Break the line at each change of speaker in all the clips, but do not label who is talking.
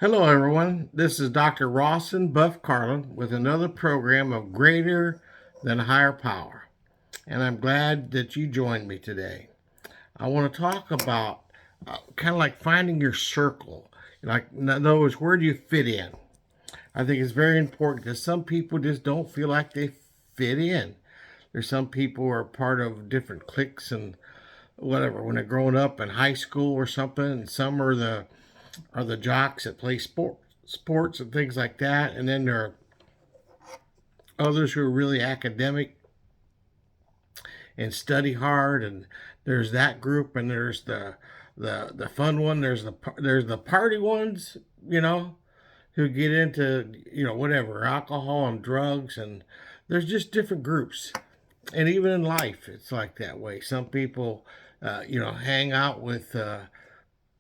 Hello, everyone. This is Dr. Rawson Buff Carlin with another program of Greater Than Higher Power. And I'm glad that you joined me today. I want to talk about kind of like finding your circle. Like, in other words, where do you fit in? I think it's very important because some people just don't feel like they fit in. There's some people who are part of different cliques and whatever when they're growing up in high school or something, and some are the jocks that play sports and things like that. And then there are others who are really academic and study hard. And there's that group, and there's the fun one. There's the party ones, who get into whatever alcohol and drugs. And there's just different groups. And even in life, it's like that way. Some people, hang out with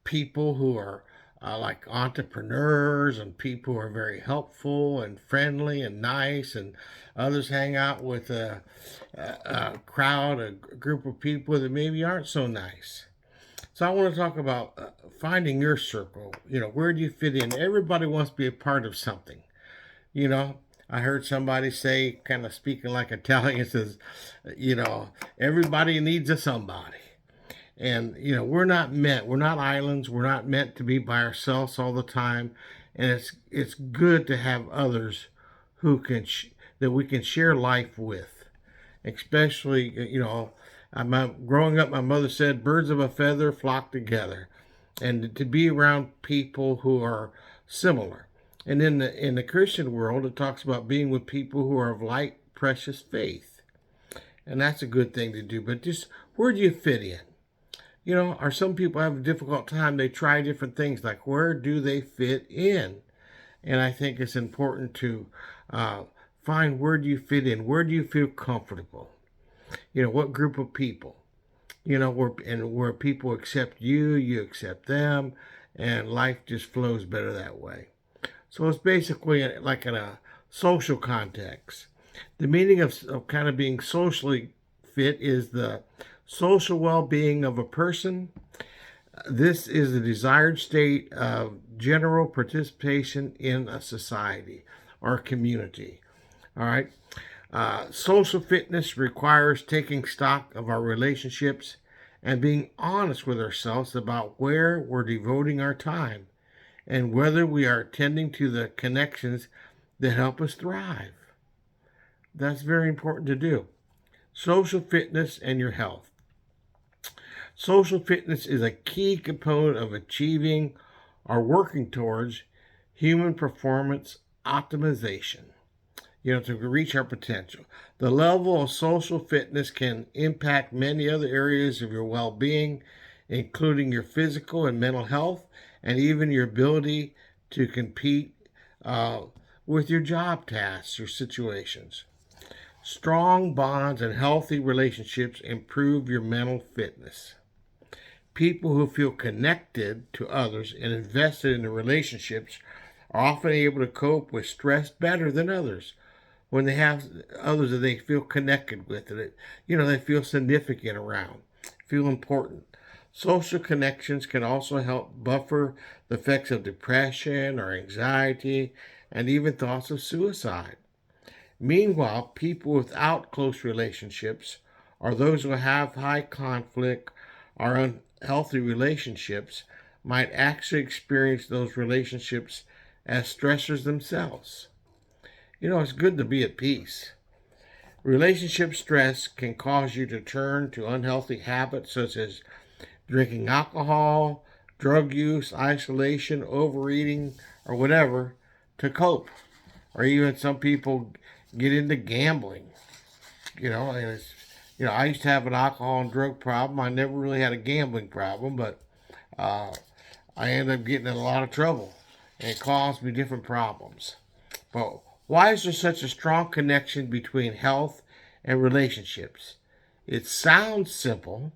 people who are like entrepreneurs and people who are very helpful and friendly and nice, and others hang out with a crowd, a group of people that maybe aren't so nice. So I want to talk about finding your circle. Where do you fit in? Everybody wants to be a part of something. You know, I heard somebody say, kind of speaking like Italian, says, everybody needs a somebody. And we're not islands. We're not meant to be by ourselves all the time. And it's good to have others who that we can share life with. Especially, growing up, my mother said, "Birds of a feather flock together," and to be around people who are similar. And in the Christian world, it talks about being with people who are of like precious faith, and that's a good thing to do. But just where do you fit in? Or some people have a difficult time. They try different things, like where do they fit in? And I think it's important to find where do you fit in? Where do you feel comfortable? What group of people? Where people accept you, you accept them, and life just flows better that way. So it's basically like in a social context. The meaning of kind of being socially fit is the social well-being of a person. This is the desired state of general participation in a society or a community. All right. Social fitness requires taking stock of our relationships and being honest with ourselves about where we're devoting our time and whether we are attending to the connections that help us thrive. That's very important to do. Social fitness and your health. Social fitness is a key component of achieving or working towards human performance optimization, to reach our potential. The level of social fitness can impact many other areas of your well being, including your physical and mental health, and even your ability to compete with your job tasks or situations. Strong bonds and healthy relationships improve your mental fitness. People who feel connected to others and invested in the relationships are often able to cope with stress better than others when they have others that they feel connected with, and they feel significant around, feel important. Social connections can also help buffer the effects of depression or anxiety and even thoughts of suicide. Meanwhile, people without close relationships or those who have high conflict or unhealthy relationships might actually experience those relationships as stressors themselves. It's good to be at peace. Relationship stress can cause you to turn to unhealthy habits such as drinking alcohol, drug use, isolation, overeating, or whatever to cope. Or even some people get into gambling. And I used to have an alcohol and drug problem. I never really had a gambling problem, but uh, I ended up getting in a lot of trouble, and it caused me different problems. But why is there such a strong connection between health and relationships? It sounds simple,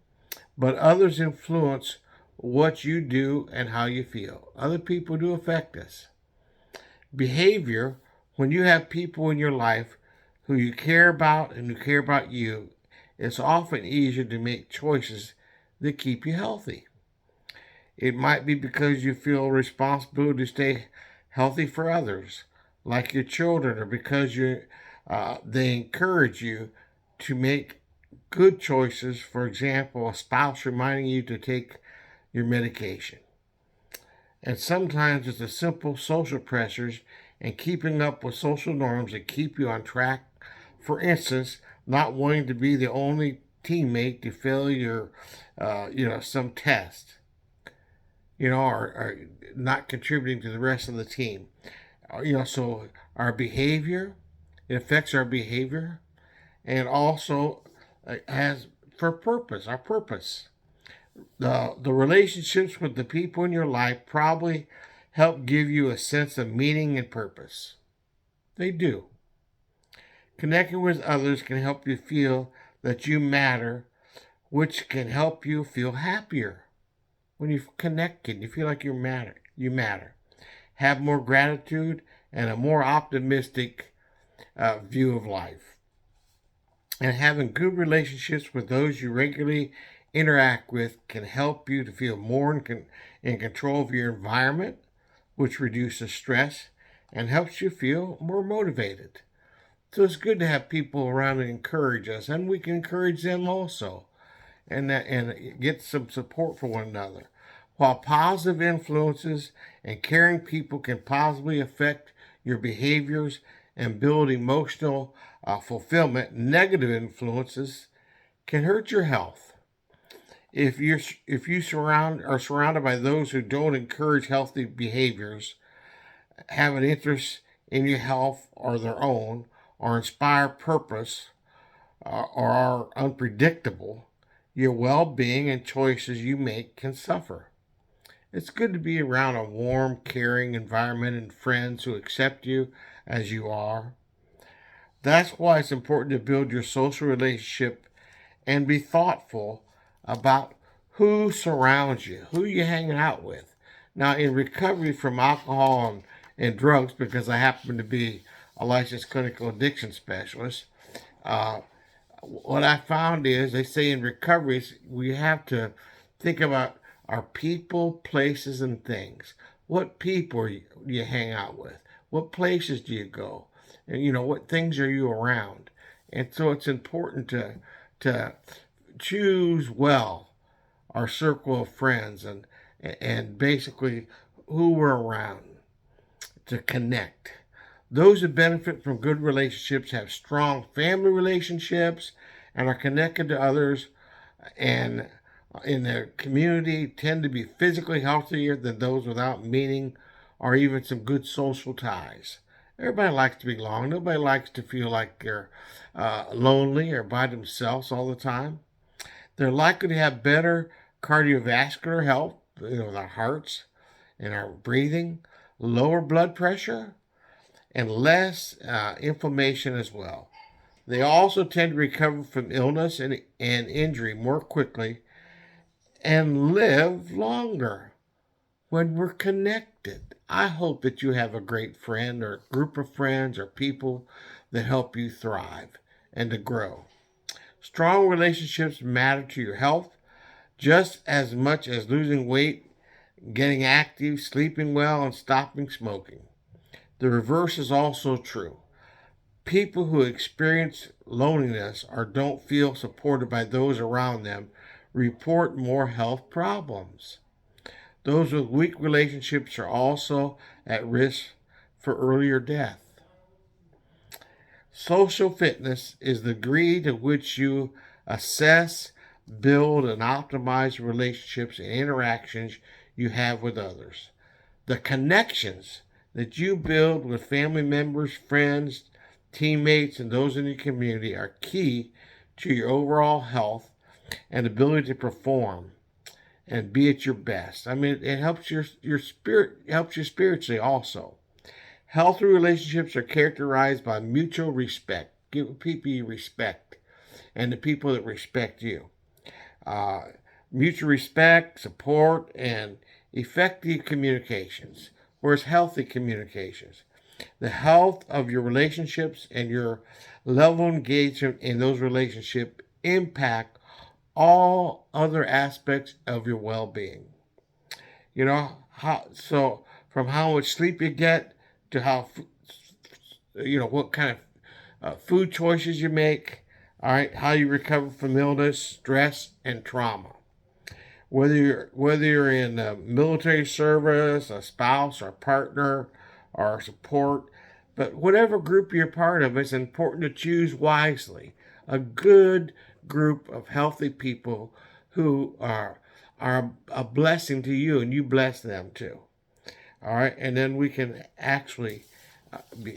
but others influence what you do and how you feel. Other people do affect us. Behavior, when you have people in your life who you care about and who care about you, it's often easier to make choices that keep you healthy. It might be because you feel a responsibility to stay healthy for others, like your children, or because they encourage you to make good choices. For example, a spouse reminding you to take your medication. And sometimes it's the simple social pressures and keeping up with social norms that keep you on track. For instance, not wanting to be the only teammate to fail some test, or not contributing to the rest of the team. So our behavior, it affects our behavior, and also has for purpose, our purpose. The relationships with the people in your life probably help give you a sense of meaning and purpose. They do. Connecting with others can help you feel that you matter, which can help you feel happier. When you're connected, you feel like you matter. You matter. Have more gratitude and a more optimistic view of life. And having good relationships with those you regularly interact with can help you to feel more in control of your environment, which reduces stress and helps you feel more motivated. So it's good to have people around that encourage us, and we can encourage them also, and get some support for one another. While positive influences and caring people can positively affect your behaviors and build emotional fulfillment, negative influences can hurt your health. If you are surrounded by those who don't encourage healthy behaviors, have an interest in your health or their own, or inspire purpose, or are unpredictable, your well-being and choices you make can suffer. It's good to be around a warm, caring environment and friends who accept you as you are. That's why it's important to build your social relationship and be thoughtful about who surrounds you, who you're hanging out with. Now, in recovery from alcohol and drugs, because I happen to be a licensed clinical addiction specialist, uh, what I found is they say in recovery we have to think about our people, places, and things. What people you hang out with? What places do you go? And what things are you around? And so it's important to choose well our circle of friends and basically who we're around to connect. Those who benefit from good relationships have strong family relationships and are connected to others and in their community tend to be physically healthier than those without meaning or even some good social ties. Everybody likes to belong. Nobody likes to feel like they're lonely or by themselves all the time. They're likely to have better cardiovascular health, with our hearts and our breathing, lower blood pressure, and less inflammation as well. They also tend to recover from illness and injury more quickly and live longer when we're connected. I hope that you have a great friend or group of friends or people that help you thrive and to grow. Strong relationships matter to your health just as much as losing weight, getting active, sleeping well, and stopping smoking. The reverse is also true. People who experience loneliness or don't feel supported by those around them report more health problems. Those with weak relationships are also at risk for earlier death. Social fitness is the degree to which you assess, build, and optimize relationships and interactions you have with others. The connections that you build with family members, friends, teammates, and those in your community are key to your overall health and ability to perform and be at your best. I mean, it helps your spirit, helps you spiritually also. Healthy relationships are characterized by mutual respect. Give people you respect, and the people that respect you. Uh, Mutual respect, support, and effective communications. Whereas healthy communications, the health of your relationships and your level of engagement in those relationships impact all other aspects of your well-being. You know from how much sleep you get to what kind of food choices you make. All right, how you recover from illness, stress, and trauma. Whether you're in military service, a spouse or partner, or support, but whatever group you're part of, it's important to choose wisely. A good group of healthy people who are a blessing to you, and you bless them too. All right, and then we can actually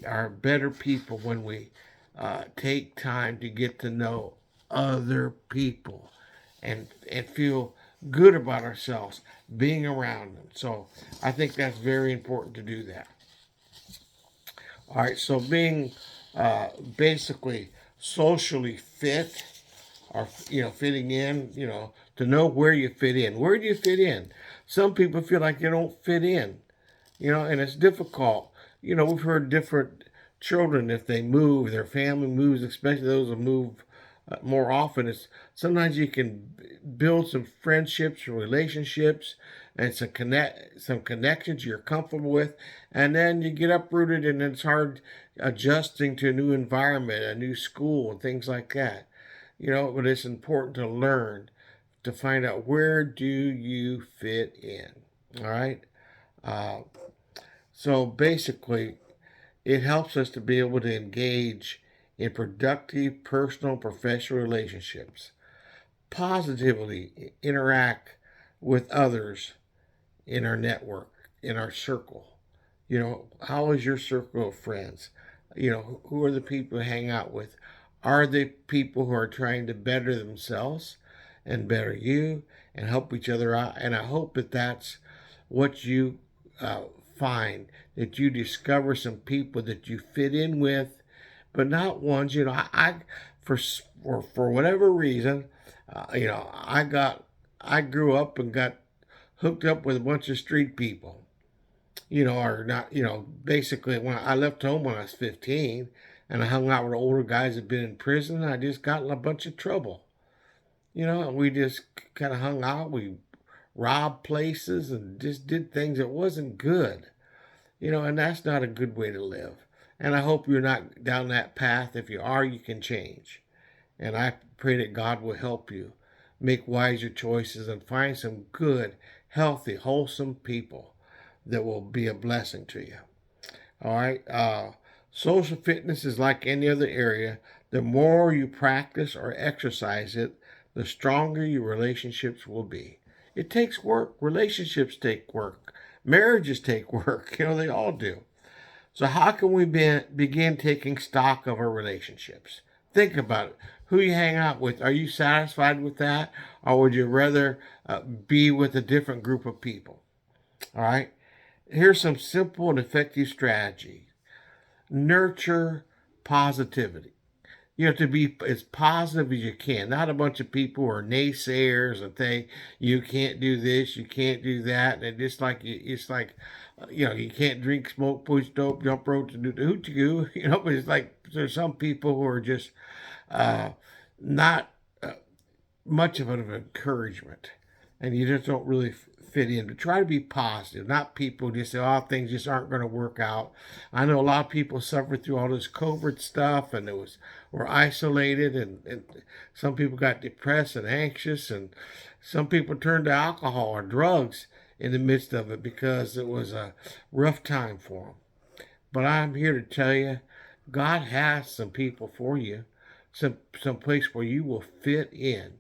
are better people when we take time to get to know other people and feel good about ourselves being around them. So I think that's very important to do that. All right, so being basically socially fit or fitting in, to know where you fit in. Where do you fit in? Some people feel like they don't fit in, and it's difficult. We've heard different children, if they move, their family moves, especially those who move more often. It's sometimes you can build some friendships or relationships and some connections you're comfortable with, and then you get uprooted, and it's hard adjusting to a new environment, a new school, and things like that. But it's important to learn to find out where do you fit in. All right. Uh, so basically, it helps us to be able to engage in productive personal and professional relationships, positively interact with others in our network, in our circle. How is your circle of friends? Who are the people you hang out with? Are they people who are trying to better themselves and better you and help each other out? And I hope that that's what you uh, find, that you discover some people that you fit in with, but not ones, for whatever reason, I grew up and got hooked up with a bunch of street people, or not, basically when I left home when I was 15 and I hung out with older guys that had been in prison, I just got in a bunch of trouble. And we just kind of hung out. We robbed places and just did things that wasn't good, and that's not a good way to live. And I hope you're not down that path. If you are, you can change. And I pray that God will help you make wiser choices and find some good, healthy, wholesome people that will be a blessing to you. All right. Social fitness is like any other area. The more you practice or exercise it, the stronger your relationships will be. It takes work. Relationships take work. Marriages take work. They all do. So, how can we begin taking stock of our relationships? Think about it. Who you hang out with? Are you satisfied with that? Or would you rather be with a different group of people? All right. Here's some simple and effective strategies. Nurture positivity. To be as positive as you can. Not a bunch of people who are naysayers and think you can't do this, you can't do that, and it's like, you can't drink, smoke, push, dope, jump rope, to do the hoochie goo. But it's like there's some people who are just uh, not much of an encouragement, and you just don't really fit in. But try to be positive, not people just say, "Oh, things just aren't going to work out." I know a lot of people suffered through all this COVID stuff, and were isolated, and some people got depressed and anxious, and some people turned to alcohol or drugs in the midst of it because it was a rough time for them. But I'm here to tell you, God has some people for you, some place where you will fit in,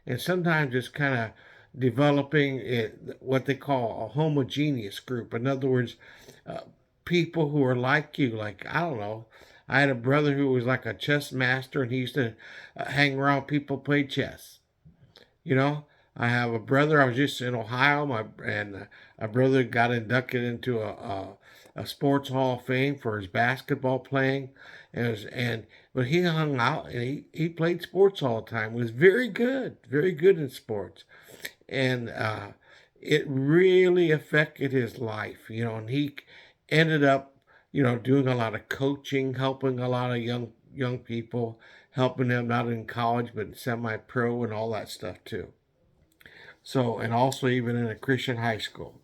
and sometimes it's kind of developing what they call a homogeneous group. In other words, uh, people who are like you. Like, I don't know, I had a brother who was like a chess master, and he used to hang around people who played chess. You know, I have a brother. I was just in Ohio. A brother got inducted into a sports hall of fame for his basketball playing, but he hung out and he played sports all the time. Was very good in sports, and it really affected his life. And he ended up, doing a lot of coaching, helping a lot of young people, helping them not in college but semi-pro and all that stuff too. So, and also even in a Christian high school.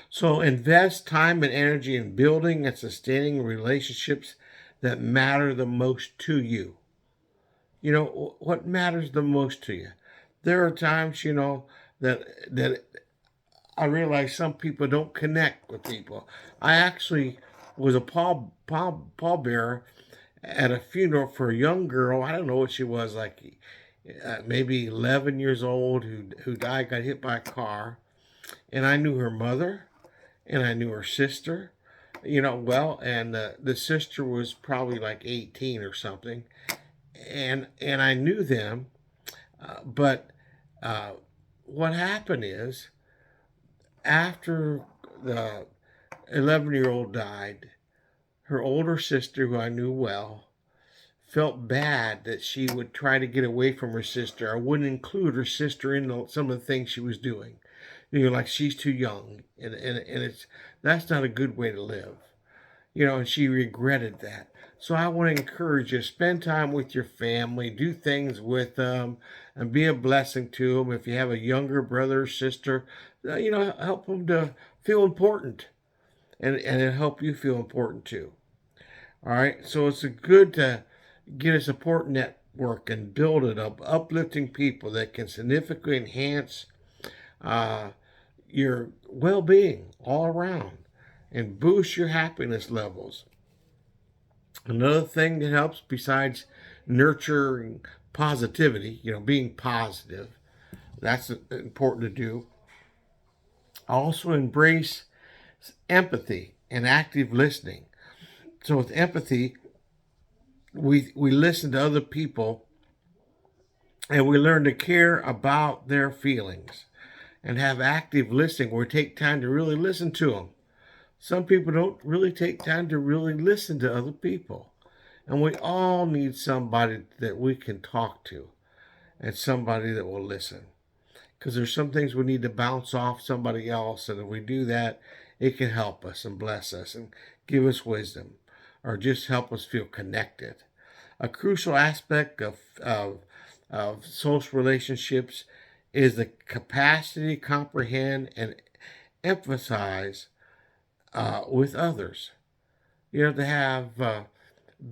So invest time and energy in building and sustaining relationships that matter the most to you. What matters the most to you. There are times, that I realize some people don't connect with people. I actually was a pallbearer at a funeral for a young girl. I don't know what she was, like maybe 11 years old, who died, got hit by a car. And I knew her mother, and I knew her sister, well, and the sister was probably like 18 or something, and I knew them, but uh, what happened is after the 11-year-old died, her older sister, who I knew well, felt bad that she would try to get away from her sister. I wouldn't include her sister in some of the things she was doing. Like she's too young, and that's not a good way to live. And she regretted that. So I want to encourage you, spend time with your family, do things with them, and be a blessing to them. If you have a younger brother or sister, help them to feel important, and it help you feel important too. All right, so it's good to get a support network and build it up, uplifting people that can significantly enhance uh, your well-being all around and boost your happiness levels. Another thing that helps besides nurturing positivity, being positive, that's important to do. Also embrace empathy and active listening. So with empathy, we listen to other people and we learn to care about their feelings and have active listening where we take time to really listen to them. Some people don't really take time to really listen to other people. And we all need somebody that we can talk to and somebody that will listen. Because there's some things we need to bounce off somebody else. And if we do that, it can help us and bless us and give us wisdom or just help us feel connected. A crucial aspect of social relationships is the capacity to comprehend and emphasize with others. You have to have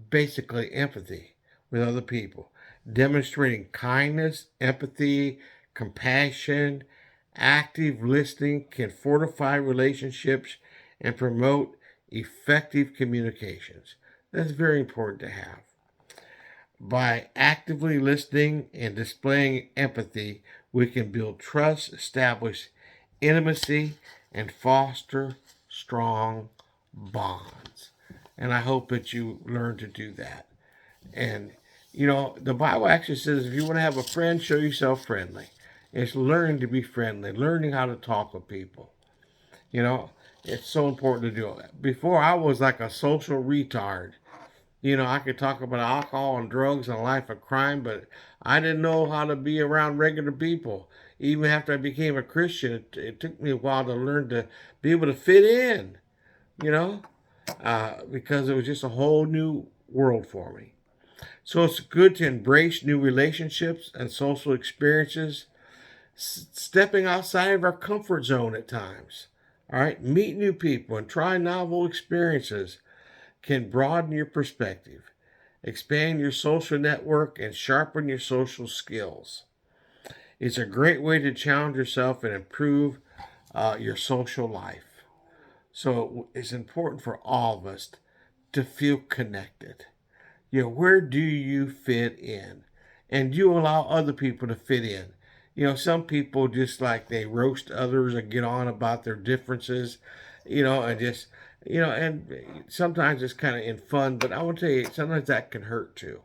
basically empathy with other people, demonstrating kindness, empathy, compassion, active listening can fortify relationships and promote effective communications. That's very important to have. By actively listening and displaying empathy, we can build trust, establish intimacy, and foster strong bonds. And I hope that you learn to do that. And, the Bible actually says if you want to have a friend, show yourself friendly. It's learning to be friendly, learning how to talk with people. You know, it's so important to do it. Before, I was like a social retard. I could talk about alcohol and drugs and a life of crime, but I didn't know how to be around regular people. Even after I became a Christian, it took me a while to learn to be able to fit in, you know, because it was just a whole new world for me. So it's good to embrace new relationships and social experiences, stepping outside of our comfort zone at times. All right, meet new people and try novel experiences can broaden your perspective, expand your social network, and sharpen your social skills. It's a great way to challenge yourself and improve your social life. So it's important for all of us to feel connected. Where do you fit in? And do you allow other people to fit in? Some people just like they roast others and get on about their differences, and just, and sometimes it's kind of in fun, but I will tell you, sometimes that can hurt too.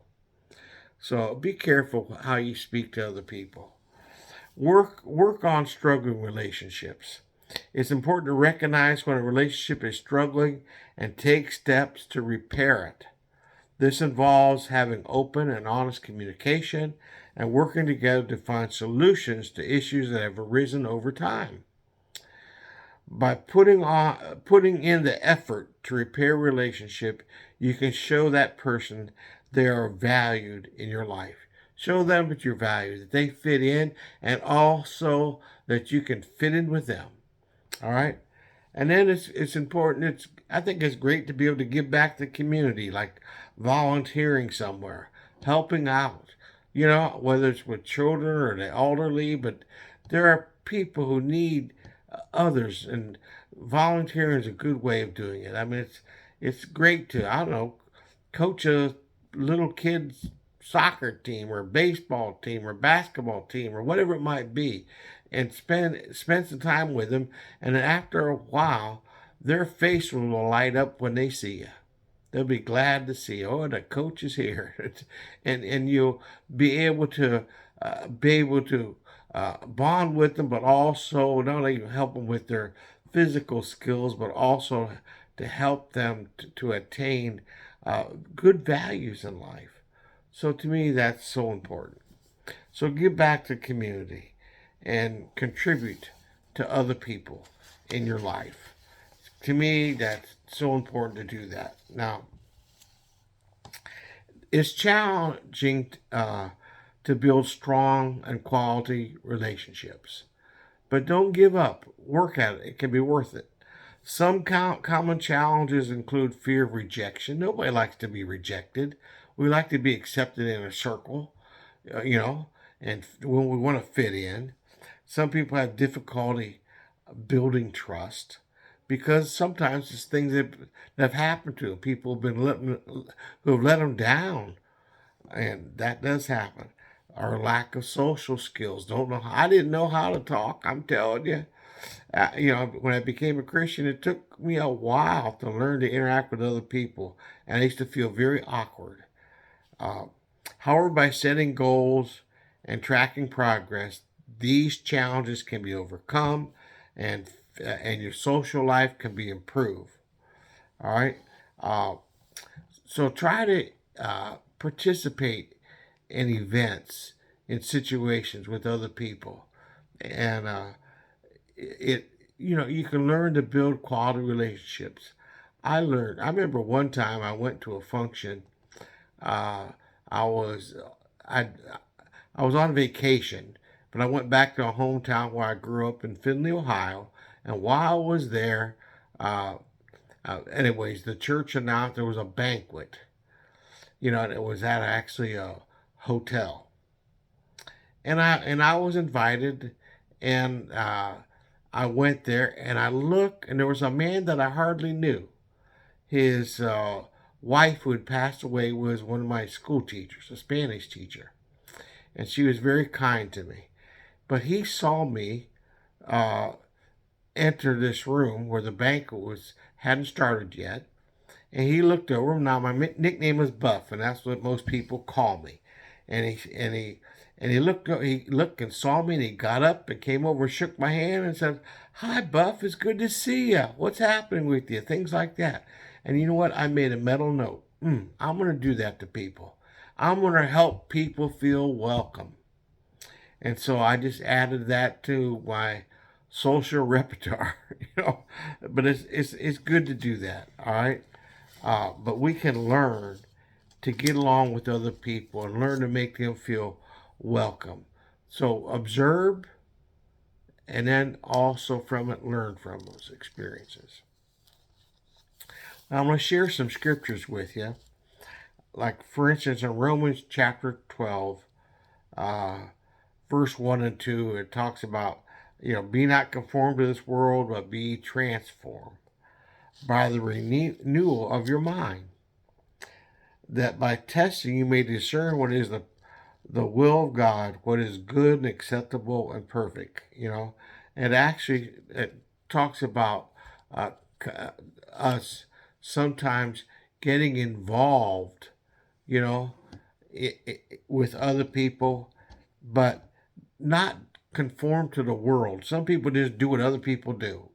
So be careful how you speak to other people. Work on struggling relationships. It's important to recognize when a relationship is struggling and take steps to repair it. This involves having open and honest communication and working together to find solutions to issues that have arisen over time. By putting in the effort to repair a relationship, you can show that person they are valued in your life. Show them that you're valued, that they fit in, and also that you can fit in with them. All right? And then it's important. I think it's great to be able to give back to the community, like volunteering somewhere, helping out. Whether it's with children or the elderly, but there are people who need others, and volunteering is a good way of doing it. I mean, it's great to, I don't know, coach a little kid's soccer team or baseball team or basketball team or whatever it might be, and spend some time with them. And then after a while, their face will light up when they see you. They'll be glad to see, oh, the coach is here, and you'll be able to bond with them, but also not only help them with their physical skills, but also to help them to attain good values in life. So to me, that's so important. So give back to the community and contribute to other people in your life. To me, that's so important to do that. Now, it's challenging to build strong and quality relationships, but don't give up. Work at it. It can be worth it. Some common challenges include fear of rejection. Nobody likes to be rejected. We like to be accepted in a circle, and when we want to fit in. Some people have difficulty building trust because sometimes it's things that have happened to them. People who have let them down, and that does happen. Or lack of social skills. Don't know. I didn't know how to talk. I'm telling you. When I became a Christian, it took me a while to learn to interact with other people, and I used to feel very awkward. Uh, However, by setting goals and tracking progress, these challenges can be overcome, and your social life can be improved. All right. Uh, so try to participate in events, in situations with other people, and it you can learn to build quality relationships. I remember one time I went to a function. uh, I was I I was on vacation, but I went back to a hometown where I grew up in Findlay, Ohio. And while I was there, uh, anyways, the church announced there was a banquet. And it was at actually a hotel, and I was invited, and I went there, and I looked, and there was a man that I hardly knew. His wife, who had passed away, was one of my school teachers, a Spanish teacher, and she was very kind to me. But he saw me uh, enter this room where the banquet was hadn't started yet, and he looked over. Now my nickname is Buff, and that's what most people call me. And he looked and saw me, and he got up and came over, and shook my hand, and said, "Hi, Buff. It's good to see you. What's happening with you?" Things like that. And you know what? I made a mental note. I'm going to do that to people. I'm going to help people feel welcome. And so I just added that to my social repertoire, But it's good to do that, all right. But we can learn to get along with other people and learn to make them feel welcome. So observe, and then also from it learn from those experiences. Now I'm going to share some scriptures with you. Like, for instance, in Romans chapter 12, uh, verse 1 and 2, it talks about, be not conformed to this world, but be transformed by the renewal of your mind, that by testing you may discern what is the will of God, what is good and acceptable and perfect. And actually it talks about uh, us sometimes getting involved, you know, with other people, but not conform to the world. Some people just do what other people do.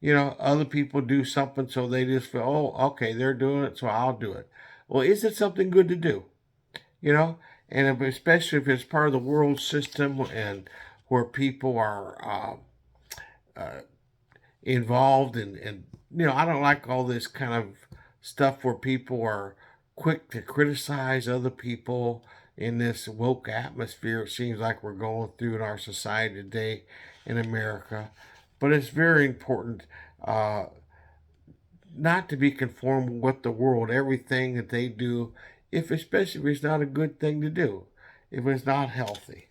Other people do something, so they just feel, oh, okay, they're doing it, so I'll do it. Well, is it something good to do? And especially if it's part of the world system and where people are involved I don't like all this kind of stuff where people are quick to criticize other people in this woke atmosphere it seems like we're going through in our society today in America. But it's very important Uh, not to be conformed with what the world, everything that they do, especially if it's not a good thing to do, if it's not healthy.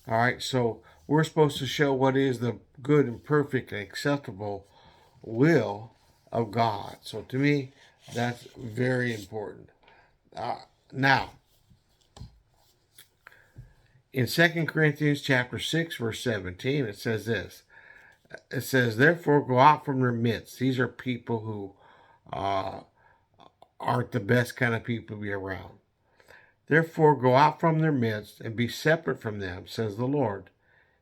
All right, so we're supposed to show what is the good and perfect and acceptable will of God. So to me, that's very important. Now, in 2 Corinthians chapter 6, verse 17, it says this. It says, therefore go out from their midst. These are people who uh, aren't the best kind of people to be around. Therefore go out from their midst and be separate from them, says the Lord,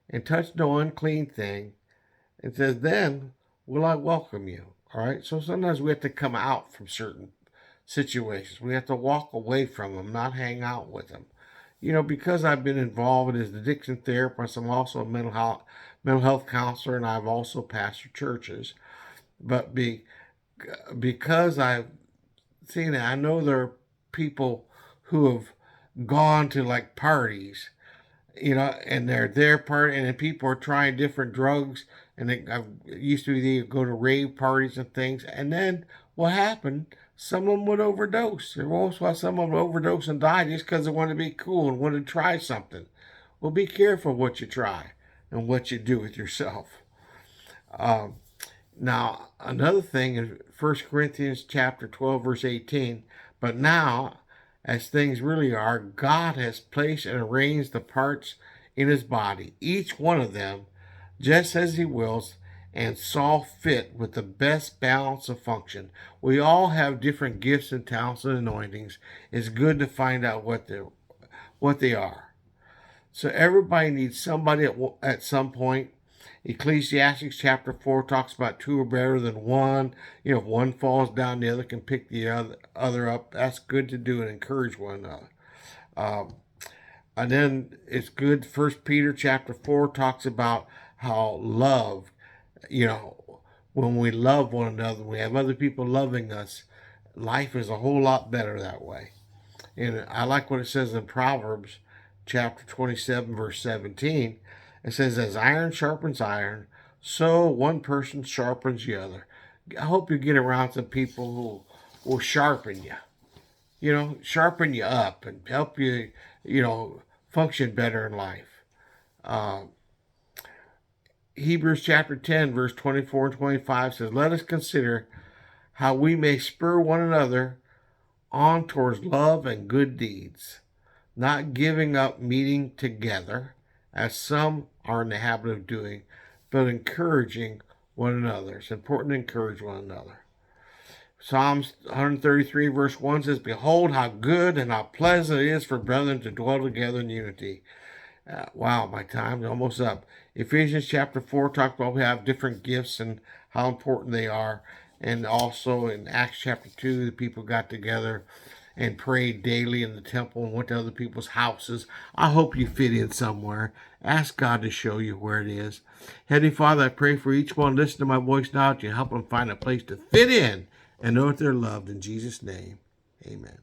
and touch no unclean thing. It says, then will I welcome you. All right, so sometimes we have to come out from certain situations. We have to walk away from them, not hang out with them. Because I've been involved as an addiction therapist, I'm also a mental health counselor, and I've also pastored churches. But because I've seen it, I know there are people who have gone to like parties, and they're there partying, and people are trying different drugs, and I used to go to rave parties and things, and then what happened? Some of them would overdose. There was why some of them overdose and die just because they wanted to be cool and wanted to try something. Well, be careful what you try and what you do with yourself. Um, Now, another thing is 1 Corinthians chapter 12, verse 18. But now, as things really are, God has placed and arranged the parts in his body, each one of them, just as he wills, and saw fit with the best balance of function. We all have different gifts and talents and anointings. It's good to find out what they are. So everybody needs somebody at some point. Ecclesiastes chapter 4 talks about two are better than one. If one falls down, the other can pick the other up. That's good to do and encourage one another. And then it's good. 1 Peter chapter 4 talks about how love, when we love one another, we have other people loving us, life is a whole lot better that way. And I like what it says in Proverbs chapter 27, verse 17. It says, as iron sharpens iron, so one person sharpens the other. I hope you get around some people who will sharpen you, sharpen you up and help you, function better in life. Hebrews chapter 10, verse 24 and 25 says, let us consider how we may spur one another on towards love and good deeds, not giving up meeting together, as some are in the habit of doing, but encouraging one another. It's important to encourage one another. Psalms 133 verse 1 says, behold how good and how pleasant it is for brethren to dwell together in unity. Wow, my time's almost up. Ephesians chapter 4 talks about we have different gifts and how important they are. And also in Acts chapter 2, the people got together and prayed daily in the temple and went to other people's houses. I hope you fit in somewhere. Ask God to show you where it is. Heavenly Father, I pray for each one listening to my voice now that you help them find a place to fit in and know that they're loved. In Jesus' name, amen.